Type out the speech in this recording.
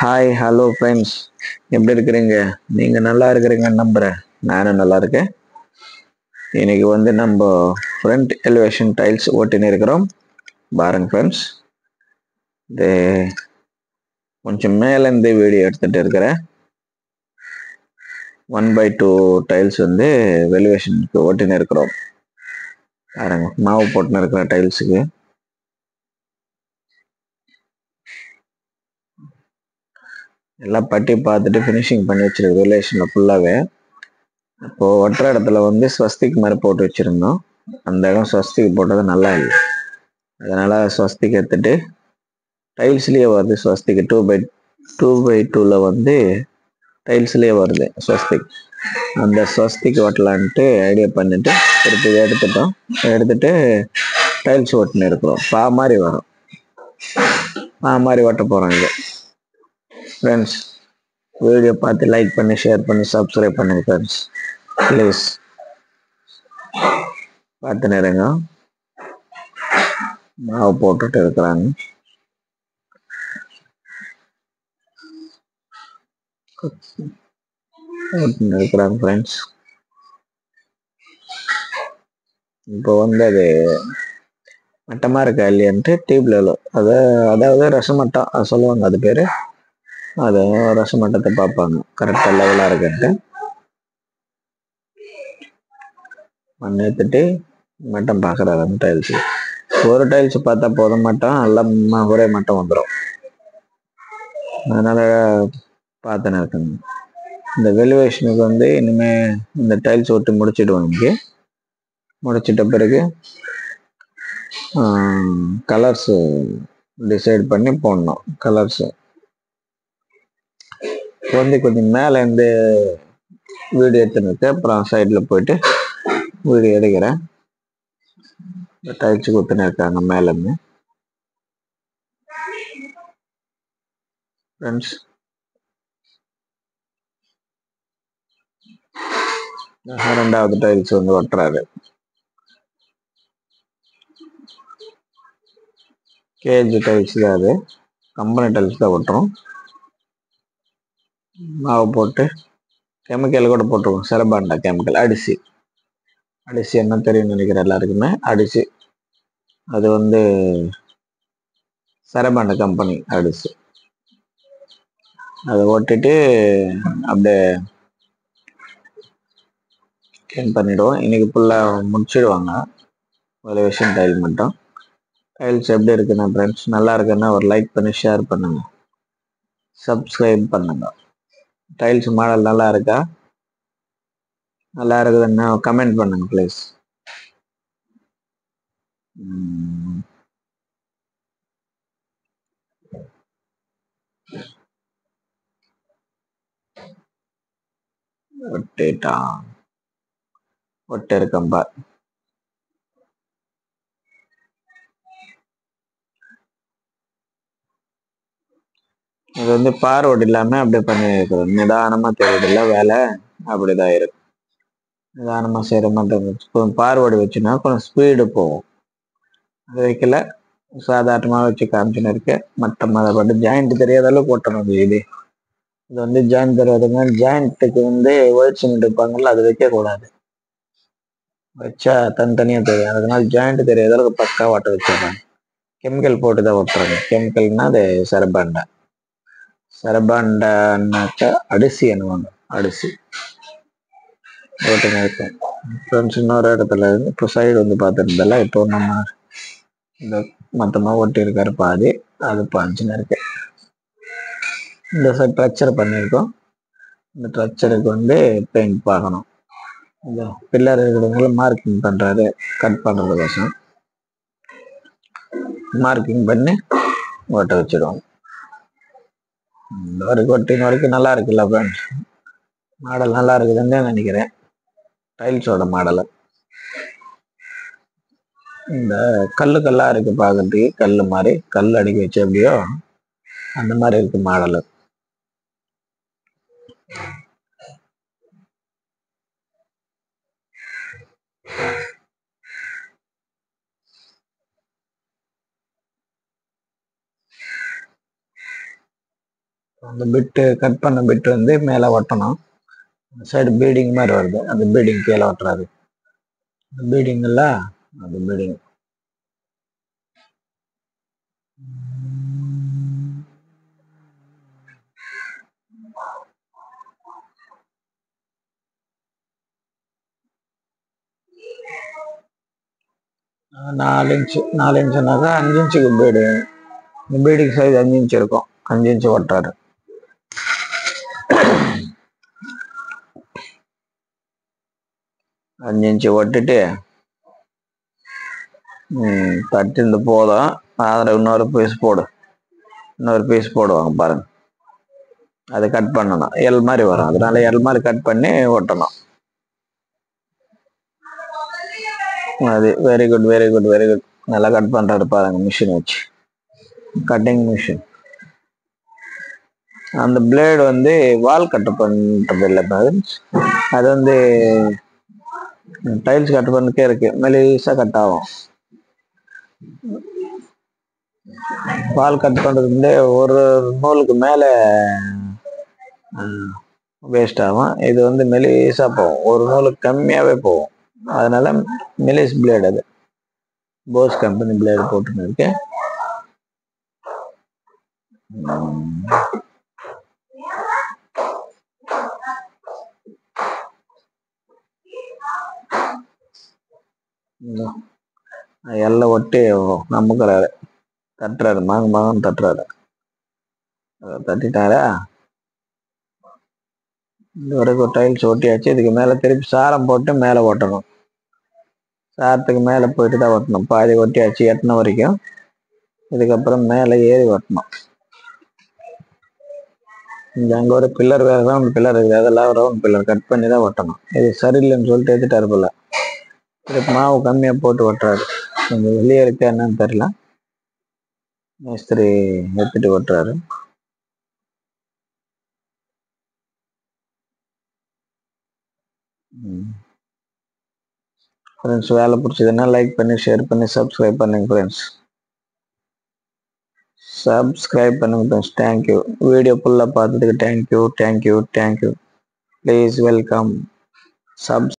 Hi hello friends, எப்படி இருக்கிறீங்க? நீங்கள் நல்லா இருக்கிறீங்கன்னு நம்புகிறேன். நானும் நல்லா இருக்கேன். இன்னைக்கு நம்ம ஃப்ரண்ட் எலிவேஷன் டைல்ஸ் ஓட்டின்னு இருக்கிறோம் பாருங்க ஃப்ரெண்ட்ஸ். இது கொஞ்சம் மேலேருந்து வீடியோ எடுத்துகிட்டு இருக்கிறேன். 1/2 டைல்ஸ் எலிவேஷனுக்கு ஓட்டின்னு இருக்கிறோம் பாருங்க. மாவு போட்டுன்னு இருக்கிற டைல்ஸுக்கு எல்லாம் பட்டி பார்த்துட்டு ஃபினிஷிங் பண்ணி வச்சிருக்கு எலிவேஷனில் ஃபுல்லாகவே. இப்போது ஒற்ற இடத்துல ஸ்வஸ்திக் மாதிரி போட்டு வச்சுருந்தோம். அந்த இடம் ஸ்வஸ்திக் போட்டது நல்லா இல்லை, அதனால் ஸ்வஸ்திக் எடுத்துட்டு டைல்ஸ்லேயே வருது ஸ்வஸ்திக். 2/2 டைல்ஸ்லேயே வருது ஸ்வஸ்திக். அந்த ஸ்வஸ்திக் ஓட்டலான்ட்டு ஐடியா பண்ணிட்டு திருப்பி எடுத்துட்டு டைல்ஸ் ஓட்டின்னு இருக்கிறோம். பா மாதிரி வரும், பா மாதிரி ஓட்ட போகிறோம். இது ஃப்ரெண்ட்ஸ், வீடியோ பார்த்து லைக் பண்ணி ஷேர் பண்ணி சப்ஸ்கிரைப் பண்ணுங்க ஃப்ரெண்ட்ஸ், ப்ளீஸ். பார்த்து நேரங்க மாவு போட்டுட்டு இருக்கிறாங்க. இருக்கிறாங்க ஃப்ரெண்ட்ஸ். இப்போ அது மட்டமாக இருக்கா இல்லையான்ட்டு டியூப்ல அதாவது ரசமட்டம் அது சொல்லுவாங்க, அது பேர். அது ரசமட்டத்தை பார்ப்பாங்க கரெக்டாக லெவலாக இருக்குன்ட்டு. மண் எடுத்துட்டு மட்டம் பார்க்குறாரு அந்த டைல்ஸு. ஒரு டைல்ஸ் பார்த்தா போதும், மட்டம் எல்லாம் ஒரே மட்டம் வந்துடும். அதனால் பார்த்துன்னு இருக்குங்க. இந்த எலிவேஷனுக்கு இனிமேல் இந்த டைல்ஸ் ஒட்டி முடிச்சிடுவாங்க. முடிச்சிட்ட பிறகு கலர்ஸு டிசைட் பண்ணி போடணும். கலர்ஸு கொஞ்சம் மேலேருந்து வீடியோ எடுத்துன்னு இருக்கு. அப்புறம் சைடில் போயிட்டு வீடியோ எடுக்கிறேன். டைல்ஸ் குத்துன்னு இருக்காங்க மேலேருந்து ஃப்ரெண்ட்ஸ். ரெண்டாவது டைல்ஸ் ஒட்டுறாரு. கேஜி டைல்ஸ் தான், அது கம்பெனி டைல்ஸ் தான் ஒட்டுறோம். மாவு போட்டு கெமிக்கல் கூட போட்டுருவோம். செரபாண்டா கெமிக்கல் அடிசி என்ன தெரியும் நினைக்கிறேன் எல்லாருக்குமே. அடிசி அது செரபாண்டா கம்பெனி அடிசி. அதை ஓட்டிட்டு அப்படியே க்ளீன் பண்ணிவிடுவோம். இன்றைக்கி ஃபுல்லாக முடிச்சிடுவாங்க எலிவேஷன் டைல் மட்டும். டைல்ஸ் எப்படி இருக்குண்ணா ஃப்ரெண்ட்ஸ்? நல்லா இருக்குன்னா ஒரு லைக் பண்ணி ஷேர் பண்ணுங்க, சப்ஸ்கிரைப் பண்ணுங்க. டைல்ஸ் மாடல் நல்லா இருக்கா? நல்லா இருக்குதுன்னா கமெண்ட் பண்ணுங்க ப்ளீஸ். ஒட்டை இருக்கம்பா. இது பார்வோர்டு இல்லாமல் அப்படியே பண்ணி இருக்கிறோம். நிதானமாக தெரியுதில்ல, வேலை அப்படிதான் இருக்கும். நிதானமாக செய்கிற மாதிரி கொஞ்சம் பார்வோர்டு வச்சுன்னா கொஞ்சம் ஸ்பீடு போகும். அது வைக்கல, சாதாரணமாக வச்சு காமிச்சுன்னு இருக்கேன். மற்ற மதப்பட்டு ஜாயிண்ட் தெரியாத அளவுக்கு ஓட்டணும். இது ஜாயிண்ட் தெரியாதுங்க. ஜாயிண்ட்டுக்கு ஒயிட் சிமெண்ட் இருப்பாங்கல்ல, அது வைக்கக்கூடாது. வச்சா தனித்தனியாக தெரியும். அதனால ஜாயிண்ட் தெரியாத அளவுக்கு பக்கா ஓட்ட வச்சிடுறாங்க. கெமிக்கல் போட்டு தான் ஓட்டுறாங்க. கெமிக்கல்னா அது சரபாண்டான்னாக்கா அடிசி என்னவாங்க, அடிசி ஓட்டுங்க இருக்கும் ஃப்ரெண்ட்ஸ். இன்னொரு இடத்துல இப்போ சைடு பார்த்துருந்தல, இப்போ நம்ம இந்த மொத்தமாக ஒட்டி இருக்காரு பாதி, அது பாஞ்சுன்னு இருக்கு. இந்த சைட் ஸ்ட்ரக்சர் பண்ணியிருக்கோம். இந்த ஸ்ட்ரக்சருக்கு பெயிண்ட் பார்க்கணும். இந்த பில்லர் இருக்கிறவங்கள மார்க்கிங் பண்ணுறாரு, கட் பண்ணுறதுக்கோசம் மார்க்கிங் பண்ணி ஓட்ட வச்சிடுவோம். இந்த வரைக்கும் ஒட்டின வரைக்கும் நல்லா இருக்குல்ல ஃப்ரெண்ட்ஸ்? மாடல் நல்லா இருக்குதுன்னு நினைக்கிறேன். டைல்ஸோட மாடலு இந்த கல்லாக இருக்கு பார்க்கறதுக்கு. கல் மாதிரி, கல் அடிக்க வச்சு எப்படியோ அந்த மாதிரி இருக்கு மாடலு. அந்த பிட்டு கட் பண்ண பிட்டு வந்து மேலே ஒட்டணும். சைடு பீடிங் மாதிரி வருது, அந்த பீடிங் கீழே ஒட்டுறாரு. பீடிங் இல்ல, அது பீடிங். நாலு இன்ச்சுனாக்கா 5 இன்ச்சுக்கு பீடு. இந்த பீடிங் சைஸ் 5 இன்ச்சு இருக்கும், 5 இன்ச்சு ஒட்டுறாரு. 5 இன்ச்சு ஒட்டிட்டு தட்டிருந்து போதும். அதில் இன்னொரு பீஸ் போடுவாங்க பாருங்க, அதை கட் பண்ணணும். எல் மாதிரி வரும், அதனால எல் மாதிரி கட் பண்ணி ஒட்டணும். அது வெரி குட். நல்லா கட் பண்றாரு பாருங்க, மிஷின் வச்சு, கட்டிங் மிஷின். அந்த பிளேடு வந்து வால் கட் பண்றது இல்லை, அது வந்து டைல்ஸ் கட் பண்ணக்கே இருக்கு, மெலிசா கட் ஆகும். வால் கட் பண்றது வந்து ஒரு நூலுக்கு மேல வேஸ்ட் ஆகும். இது வந்து மெலிசா போகும், ஒரு நூலுக்கு கம்மியாவே போகும். அதனால மெலிஸ் பிளேடு, அது போஸ் கம்பெனி பிளேடு போட்டுன்னு இருக்கு. எல்லாம் ஒட்டி நம்புக்கிறாரு, தட்டுறாரு, மகன் தட்டுறாரு. தட்டிட்டாரா, இந்த வரைக்கும் டைல்ஸ் ஒட்டியாச்சு. இதுக்கு மேல திருப்பி சாரம் போட்டு மேல ஒட்டணும். சாரத்துக்கு மேல போயிட்டு தான் ஒட்டணும். பாதி ஒட்டியாச்சு, எட்டின வரைக்கும். இதுக்கப்புறம் மேல ஏறி ஒட்டணும். இங்க அங்க ஒரு பில்லர், வேற ரவுண்ட் பில்லர் இருக்குது, அதெல்லாம் ரவுண்ட் பில்லர் கட் பண்ணி தான் ஒட்டணும். இது சரியில்லைன்னு சொல்லிட்டு எடுத்துட்டாரு போல. இதுக்கு மாவு கம்மியா போட்டு ஒட்டுறாரு. கொஞ்சம் வெளியே இருக்கா என்னன்னு தெரியல, மேஸ்திரி எடுத்துட்டு ஒட்டுறாரு. ஃப்ரெண்ட்ஸ், வேலை பிடிச்சதுன்னா லைக் பண்ணி, ஷேர் பண்ணி, சப்ஸ்கிரைப் பண்ணுங்க ஃப்ரெண்ட்ஸ். தேங்க்யூ. வீடியோ ஃபுல்லாக பார்த்ததுக்கு தேங்க்யூ. Please welcome.